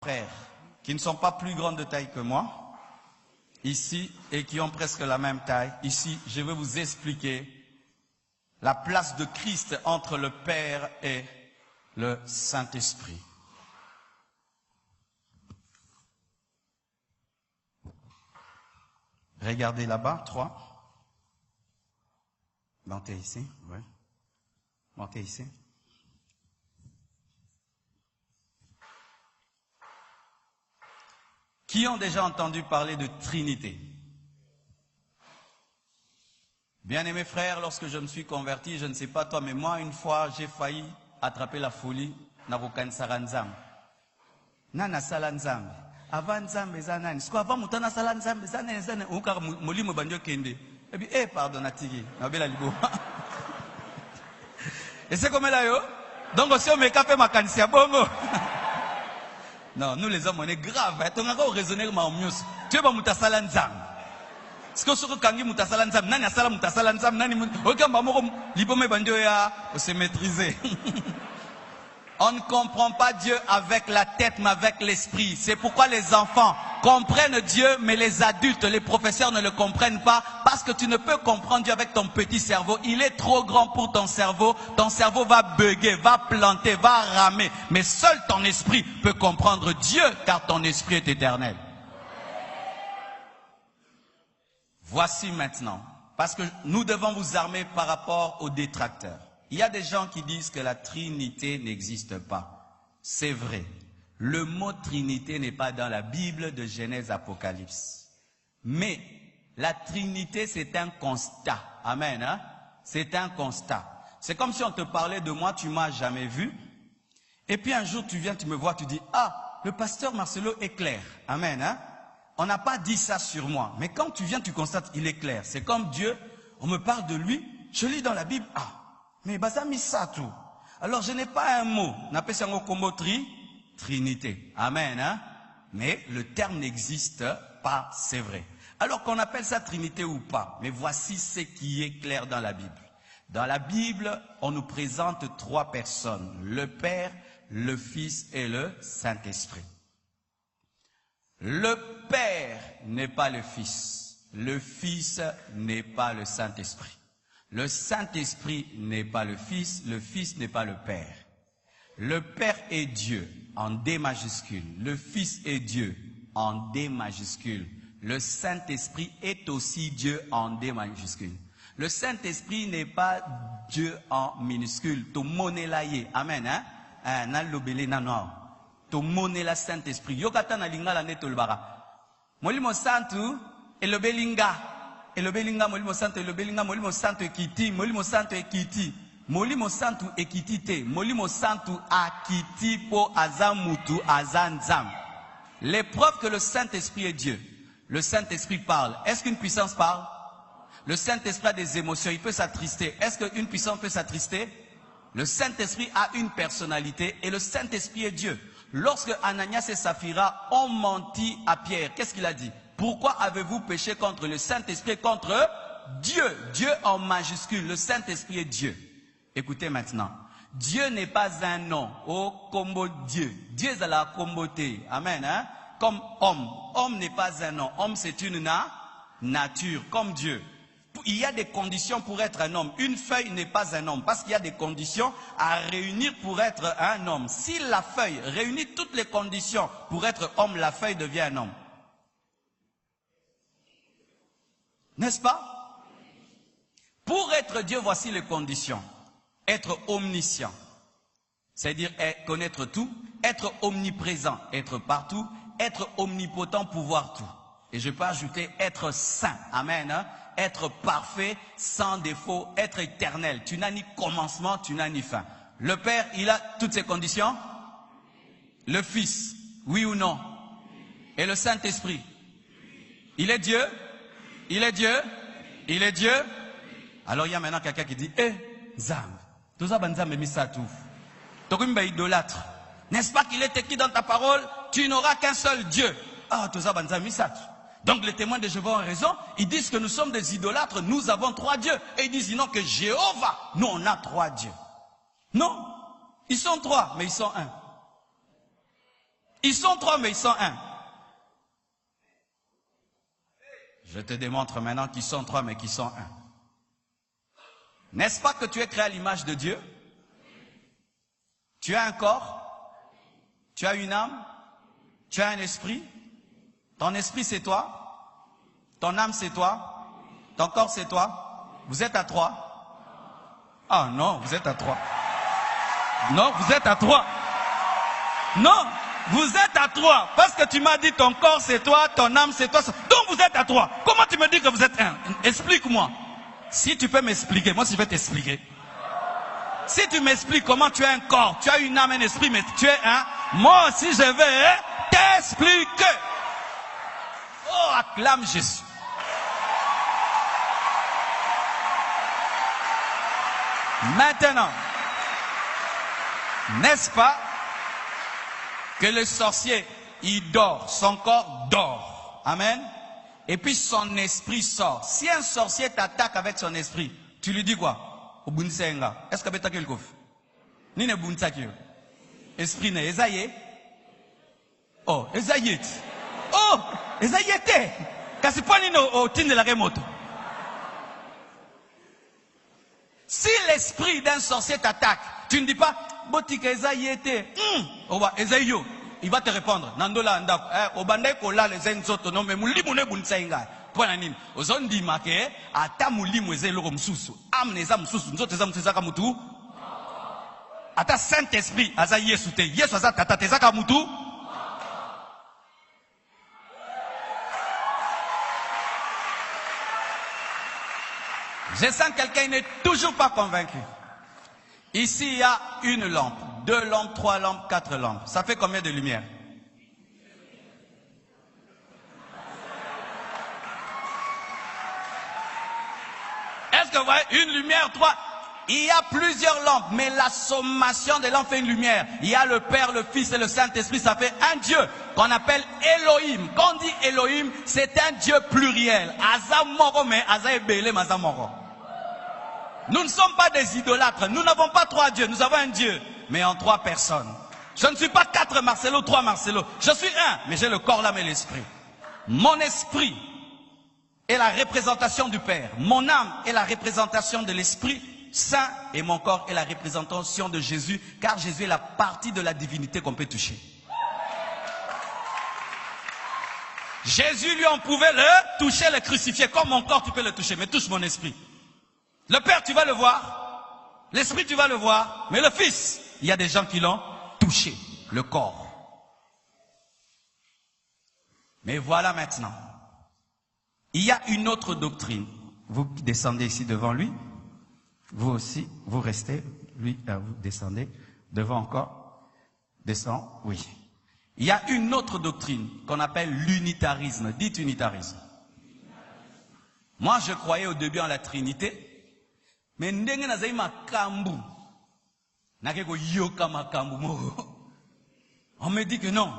frères qui ne sont pas plus grands de taille que moi, ici, et qui ont presque la même taille. Ici, je vais vous expliquer la place de Christ entre le Père et le Saint-Esprit. Regardez là-bas, 3. Montez ici, oui. Montez ici. Qui ont déjà entendu parler de Trinité? Bien-aimés frères, lorsque je me suis converti, je ne sais pas toi, mais moi, une fois, j'ai failli attraper la folie. Narokan Saranzam. Nana Salanzam. Avant Nzambe Zanan. Ce qu'avant Moutana Salanzam, Zanan, Zanan, ou car Molimo Bandio Kende. Et puis, pardon, Natigi. Nabela Libo. Et c'est comme là, yo. Donc, aussi, on me capé ma canisia bongo. Non, nous les hommes, on est grave. Tu as raisonné comme un mieux. Tu es pas Moutasalanzam. Ce que ce kangi Moutasalanzam, nani asala Moutasalanzam, nani aucun mamoro libome bandio ya, on s'est maîtrisé. On ne comprend pas Dieu avec la tête, mais avec l'esprit. C'est pourquoi les enfants comprennent Dieu, mais les adultes, les professeurs ne le comprennent pas, parce que tu ne peux comprendre Dieu avec ton petit cerveau. Il est trop grand pour ton cerveau. Ton cerveau va bugger, va planter, va ramer. Mais seul ton esprit peut comprendre Dieu, car ton esprit est éternel. Voici maintenant, parce que nous devons vous armer par rapport aux détracteurs. Il y a des gens qui disent que la Trinité n'existe pas. C'est vrai. Le mot Trinité n'est pas dans la Bible de Genèse Apocalypse. Mais la Trinité, c'est un constat. Amen. Hein? C'est un constat. C'est comme si on te parlait de moi, tu ne m'as jamais vu. Et puis un jour, tu viens, tu me vois, tu dis, ah, le pasteur Marcelo est clair. Amen. Hein? On n'a pas dit ça sur moi. Mais quand tu viens, tu constates qu'il est clair. C'est comme Dieu, on me parle de lui, je lis dans la Bible, ah. Mais ça mis ça tout. Alors je n'ai pas un mot. N'appelle ça un combo Trinité. Amen. Hein? Mais le terme n'existe pas, c'est vrai. Alors qu'on appelle ça Trinité ou pas. Mais voici ce qui est clair dans la Bible. Dans la Bible, on nous présente 3 personnes. Le Père, le Fils et le Saint-Esprit. Le Père n'est pas le Fils. Le Fils n'est pas le Saint-Esprit. Le Saint-Esprit n'est pas le Fils n'est pas le Père. Le Père est Dieu en D majuscule. Le Fils est Dieu en D majuscule. Le Saint-Esprit est aussi Dieu en D majuscule. Le Saint-Esprit n'est pas Dieu en minuscule. To monelaye. Amen. Hein? Nan lobele nan noir. To monela Saint-Esprit. Yokata na lingala netolbara. Molimo santu et le belinga. Et le belinga molimo santo, et le belinga molimo santo ekiti, molimo santo ekiti, molimo santo ekitite, molimo santo akiti po azamutu azanzam. Les preuves que le Saint-Esprit est Dieu. Le Saint-Esprit parle. Est-ce qu'une puissance parle? Le Saint-Esprit a des émotions, il peut s'attrister. Est-ce qu'une puissance peut s'attrister? Le Saint-Esprit a une personnalité et le Saint-Esprit est Dieu. Lorsque Ananias et Saphira ont menti à Pierre, qu'est-ce qu'il a dit? Pourquoi avez-vous péché contre le Saint-Esprit, contre Dieu? Dieu en majuscule, le Saint-Esprit est Dieu. Écoutez maintenant, Dieu n'est pas un nom, oh combo Dieu. Dieu est à la comboté, amen. Hein? Comme homme, homme n'est pas un nom, homme c'est une nature, comme Dieu. Il y a des conditions pour être un homme. Une feuille n'est pas un homme, parce qu'il y a des conditions à réunir pour être un homme. Si la feuille réunit toutes les conditions pour être homme, la feuille devient un homme. N'est-ce pas? Pour être Dieu, voici les conditions. Être omniscient, c'est-à-dire connaître tout. Être omniprésent, être partout. Être omnipotent, pouvoir tout. Et je peux ajouter être saint. Amen. Hein? Être parfait, sans défaut, être éternel. Tu n'as ni commencement, tu n'as ni fin. Le Père, il a toutes ces conditions. Le Fils, oui ou non? Et le Saint-Esprit, il est Dieu? Il est Dieu? Il est Dieu? Alors il y a maintenant quelqu'un qui dit, Zam, tout ça, Banzam, mais ça tout. Tokumba idolâtre. N'est-ce pas qu'il est écrit dans ta parole, tu n'auras qu'un seul Dieu? Ah, tout ça, Banzam, mais ça tout. Donc les témoins de Jéhovah ont raison, ils disent que nous sommes des idolâtres, nous avons 3 dieux. Et ils disent non que Jéhovah, nous on a 3 dieux. Non, ils sont 3, mais ils sont 1. Ils sont trois, mais ils sont un. Je te démontre maintenant qu'ils sont trois, mais qu'ils sont un. N'est-ce pas que tu es créé à l'image de Dieu? Tu as un corps, tu as une âme, tu as un esprit. Ton esprit c'est toi, ton âme c'est toi, ton corps c'est toi. Vous êtes à trois. Ah non, vous êtes à trois. Non, vous êtes à trois. Non, vous êtes à trois. Parce que tu m'as dit ton corps c'est toi, ton âme c'est toi. Donc vous êtes à trois. Comment tu me dis que vous êtes un? Explique-moi. Si tu peux m'expliquer, moi si je vais t'expliquer. Si tu m'expliques comment tu as un corps, tu as une âme, un esprit, mais tu es un, moi aussi je vais t'expliquer. Oh, acclame Jésus. Maintenant, n'est-ce pas que le sorcier, il dort, son corps dort. Amen. Et puis son esprit sort. Si un sorcier t'attaque avec son esprit, tu lui dis quoi? Est-ce que tu as quelque chose? Ni ne buntsaki. Esprit ne ezaye. Oh, ezaye. Oh, ezaye te. Kasi pas ni no tinde la remoto. Si l'esprit d'un sorcier t'attaque, tu ne dis pas botika ezaye te. Oba ezayo. Il va te répondre. Nandola ndako. Obande kola les enzoto no me mulimu ne buntsainga. Pona nini ozondima ke ata mulimu ezelo msusu amneza msusu nzoto eza mtezaka mutu ata Saint Esprit aza Yesu te Yesu aza tata tezaka mutu. Je sens quelqu'un n'est toujours pas convaincu. Ici il y a une lampe, 2 lampes, 3 lampes, 4 lampes. Ça fait combien de lumière? Est-ce que vous voyez une lumière, 3? Il y a plusieurs lampes, mais la sommation des lampes fait une lumière. Il y a le Père, le Fils et le Saint-Esprit, ça fait un Dieu qu'on appelle Elohim. Quand on dit Elohim, c'est un Dieu pluriel. Nous ne sommes pas des idolâtres, nous n'avons pas 3 dieux, nous avons un Dieu, mais en 3 personnes. Je ne suis pas 4 Marcelo, 3 Marcelo, je suis un, mais j'ai le corps, l'âme et l'esprit. Mon esprit est la représentation du Père. Mon âme est la représentation de l'Esprit Saint et mon corps est la représentation de Jésus, car Jésus est la partie de la divinité qu'on peut toucher. Jésus, lui, on pouvait le toucher, le crucifier. Comme mon corps, tu peux le toucher, mais touche mon esprit. Le Père, tu vas le voir. L'Esprit, tu vas le voir. Mais le Fils, il y a des gens qui l'ont touché, le corps. Mais voilà maintenant. Il y a une autre doctrine. Vous descendez ici devant lui. Vous aussi, vous restez. Lui, vous descendez. Devant encore. Descend, oui. Il y a une autre doctrine qu'on appelle l'unitarisme. Dites unitarisme. Moi, je croyais au début en la Trinité. Mais ndenge nazai makambu. Nakeko yoka makambu mo. On me dit que non.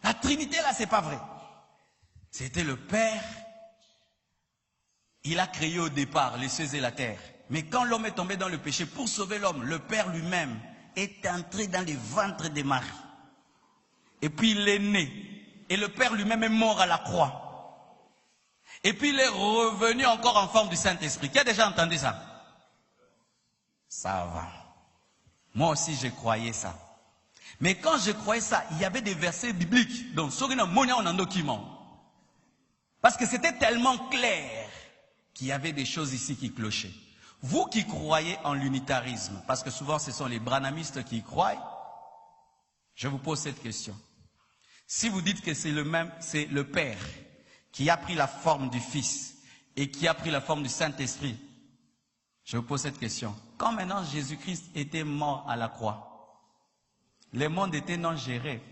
La Trinité là, c'est pas vrai. C'était le Père. Il a créé au départ les cieux et la terre. Mais quand l'homme est tombé dans le péché, pour sauver l'homme, le Père lui-même est entré dans les ventres des Maries. Et puis il est né. Et le Père lui-même est mort à la croix. Et puis il est revenu encore en forme du Saint-Esprit. Qui a déjà entendu ça? Ça va. Moi aussi je croyais ça. Mais quand je croyais ça, il y avait des versets bibliques. Donc, on a un document. Parce que c'était tellement clair qu'il y avait des choses ici qui clochaient. Vous qui croyez en l'unitarisme, parce que souvent ce sont les branhamistes qui y croient, je vous pose cette question. Si vous dites que c'est le même, c'est le Père qui a pris la forme du Fils et qui a pris la forme du Saint-Esprit, je vous pose cette question. Quand maintenant Jésus-Christ était mort à la croix, le monde était non géré.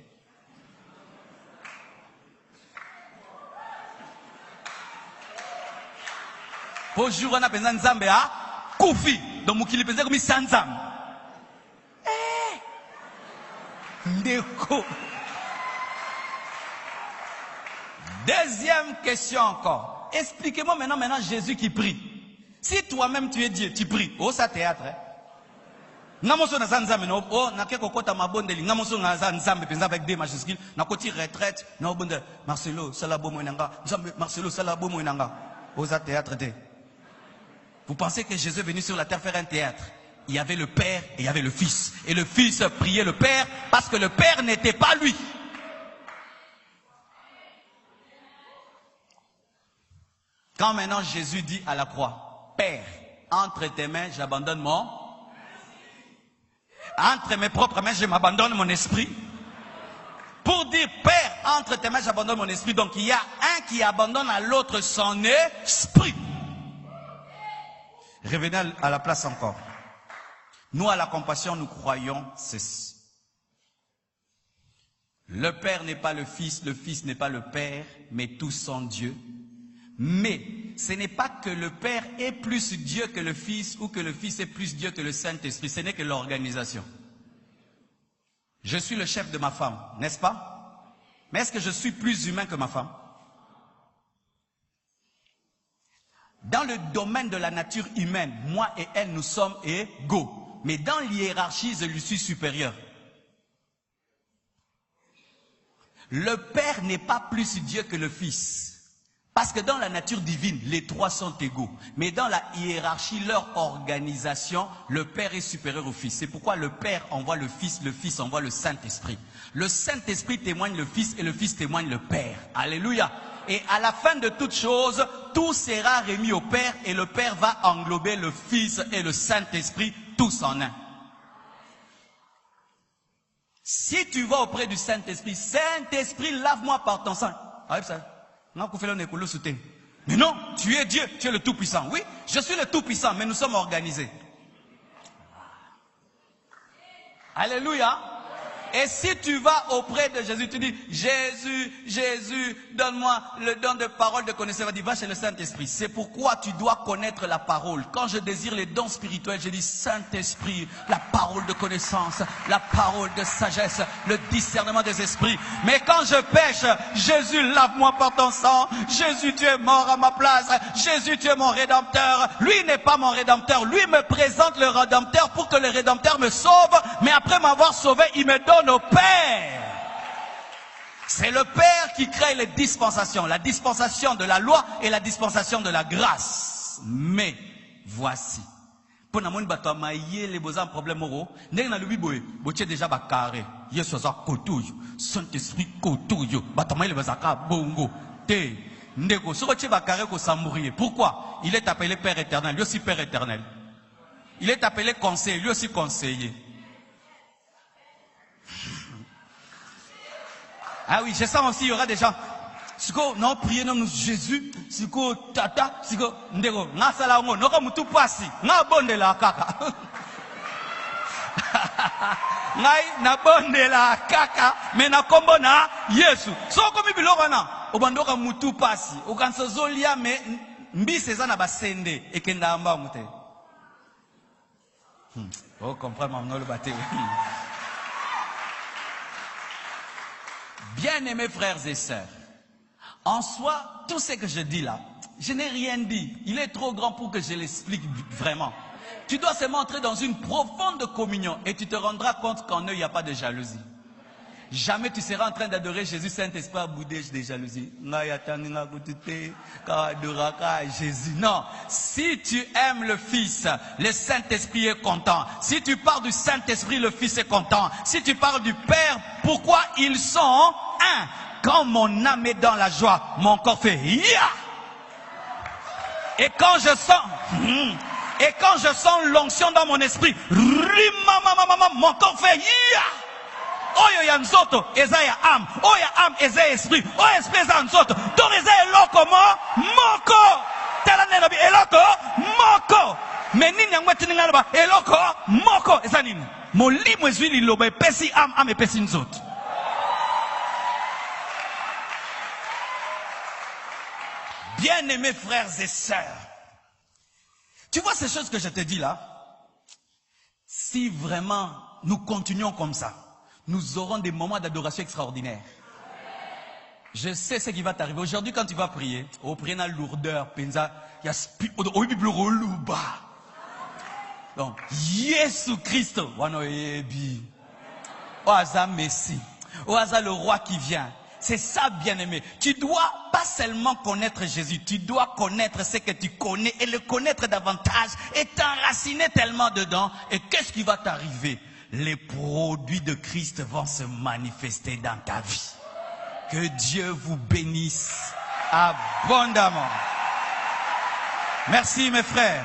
Pour jour on a besoin de Nzambe à Koufi, donc mukili pèse comme Sanzam. Ndeko. Deuxième question encore. Expliquez-moi maintenant Jésus qui prie. Si toi-même tu es Dieu, tu pries. Oh, ça théâtre. Hein? Namoso na zanzambe no oh na keko kota mabondeli namoso na zanzambe penza avec des majuscules na koti retraite na obonde Marcelo salabo moinanga Marcelo salabo moinanga osa théâtre de. Vous pensez que Jésus est venu sur la terre faire un théâtre? Il y avait le Père et il y avait le Fils. Et le Fils priait le Père parce que le Père n'était pas lui. Quand maintenant Jésus dit à la croix, Père, entre tes mains, j'abandonne mon... Entre mes propres mains, je m'abandonne mon esprit. Pour dire, Père, entre tes mains, j'abandonne mon esprit. Donc il y a un qui abandonne à l'autre son esprit. Revenez à la place encore. Nous, à la compassion, nous croyons ceci. Le Père n'est pas le Fils n'est pas le Père, mais tous sont Dieu. Mais ce n'est pas que le Père est plus Dieu que le Fils ou que le Fils est plus Dieu que le Saint-Esprit. Ce n'est que l'organisation. Je suis le chef de ma femme, n'est-ce pas? Mais est-ce que je suis plus humain que ma femme? Dans le domaine de la nature humaine, moi et elle, nous sommes égaux. Mais dans l'hiérarchie, je lui suis supérieur. Le Père n'est pas plus Dieu que le Fils. Parce que dans la nature divine, les trois sont égaux. Mais dans la hiérarchie, leur organisation, le Père est supérieur au Fils. C'est pourquoi le Père envoie le Fils envoie le Saint-Esprit. Le Saint-Esprit témoigne le Fils et le Fils témoigne le Père. Alléluia. Et à la fin de toute chose, tout sera remis au Père et le Père va englober le Fils et le Saint-Esprit, tous en un. Si tu vas auprès du Saint-Esprit, Saint-Esprit, lave-moi par ton sang. Mais non, tu es Dieu, tu es le Tout-Puissant. Oui, je suis le Tout-Puissant, mais nous sommes organisés. Alléluia. Et si tu vas auprès de Jésus, tu dis, Jésus, Jésus, donne-moi le don de parole de connaissance. Il va chez le Saint-Esprit. C'est pourquoi tu dois connaître la parole. Quand je désire les dons spirituels, je dis, Saint-Esprit, la parole de connaissance, la parole de sagesse, le discernement des esprits. Mais quand je pêche, Jésus, lave-moi par ton sang. Jésus, tu es mort à ma place. Jésus, tu es mon Rédempteur. Lui n'est pas mon Rédempteur. Lui me présente le Rédempteur pour que le Rédempteur me sauve. Mais après m'avoir sauvé, il me donne au Père. C'est le Père qui crée les dispensations, la dispensation de la loi et la dispensation de la grâce. Mais voici, pour nous les beaux problèmes moraux, nous avons déjà carré. Saint-Esprit koutouyo, bongo. Pourquoi? Il est appelé Père éternel, lui aussi Père éternel. Il est appelé conseiller, lui aussi conseiller. Ah oui, je sens aussi, il y aura des gens. Siko, non, priez, non, Jésus. Siko, tata, siko, ndego, nga salango, noka mutu pasi, nga bonde la kaka. Ngai, na bonde la kaka, mais na kombo na Yesu. So, komi biloko na, obandoka mutu pasi, okanso zolia, me, mbi seza na basende, ekenda amba mute. Oh, comprends, maman, le bâté. Bien-aimés frères et sœurs, en soi, tout ce que je dis là, je n'ai rien dit. Il est trop grand pour que je l'explique vraiment. Tu dois seulement entrer dans une profonde communion et tu te rendras compte qu'en eux, il n'y a pas de jalousie. Jamais tu seras en train d'adorer Jésus, Saint-Esprit, à bouder de jalousie. Jésus. Non. Si tu aimes le Fils, le Saint-Esprit est content. Si tu parles du Saint-Esprit, le Fils est content. Si tu parles du Père, pourquoi ils sont un? Quand mon âme est dans la joie, mon corps fait ya. Et quand je sens l'onction dans mon esprit, mon corps fait ya. Oyo ya nzoto eza ya âme, oyo ya âme eza ya esprit, oyo esprit eza nzoto. Donc eza eloko moko. Tala neno bi eloko moko. Mais nini yango tininga ba eloko moko eza nini? Molimo ezwi liloba epesi âme epesi nzoto. Bien-aimés frères et sœurs, tu vois ces choses que je te dis là? Si vraiment nous continuons comme ça, nous aurons des moments d'adoration extraordinaires. Je sais ce qui va t'arriver. Aujourd'hui, quand tu vas prier, au prier dans la lourdeur, penza, il y a Donc, Jésus Christ, Oaza Messie, Oaza le roi qui vient. C'est ça, bien-aimé. Tu dois pas seulement connaître Jésus, tu dois connaître ce que tu connais et le connaître davantage et t'enraciner tellement dedans. Et qu'est-ce qui va t'arriver? Les produits de Christ vont se manifester dans ta vie. Que Dieu vous bénisse abondamment. Merci mes frères.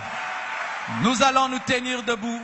Nous allons nous tenir debout.